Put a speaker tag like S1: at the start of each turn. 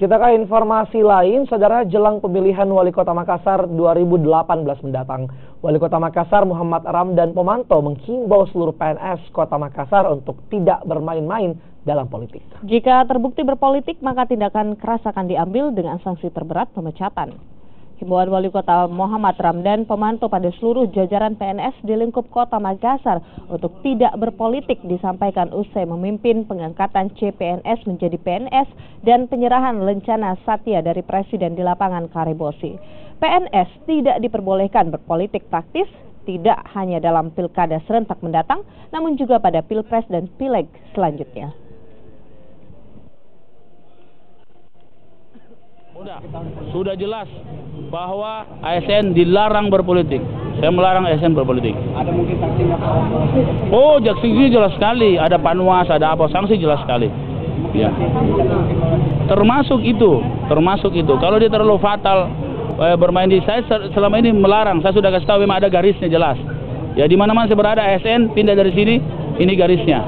S1: Kita ke informasi lain, saudara, jelang pemilihan Wali Kota Makassar 2018 mendatang. Wali Kota Makassar Muhammad Ramdan Pomanto menghimbau seluruh PNS Kota Makassar untuk tidak bermain-main dalam politik.
S2: Jika terbukti berpolitik, maka tindakan keras akan diambil dengan sanksi terberat pemecatan. Himbauan Wali Kota Muhammad Ramdan Pomanto pada seluruh jajaran PNS di lingkup Kota Makassar untuk tidak berpolitik disampaikan usai memimpin pengangkatan CPNS menjadi PNS dan penyerahan lencana Satya dari Presiden di lapangan Karebosi. PNS tidak diperbolehkan berpolitik praktis, tidak hanya dalam pilkada serentak mendatang, namun juga pada pilpres dan pileg selanjutnya.
S3: Sudah jelas bahwa ASN dilarang berpolitik. Saya melarang ASN berpolitik.
S4: Ada mungkin sanksinya?
S3: Oh, sanksinya jelas sekali. Ada panwas, ada apa, sanksi jelas sekali. Ya. Termasuk itu. Kalau dia terlalu fatal bermain di saya selama ini melarang. Saya sudah kasih tahu memang ada garisnya jelas. Ya, di mana-mana saya berada ASN pindah dari sini, ini garisnya.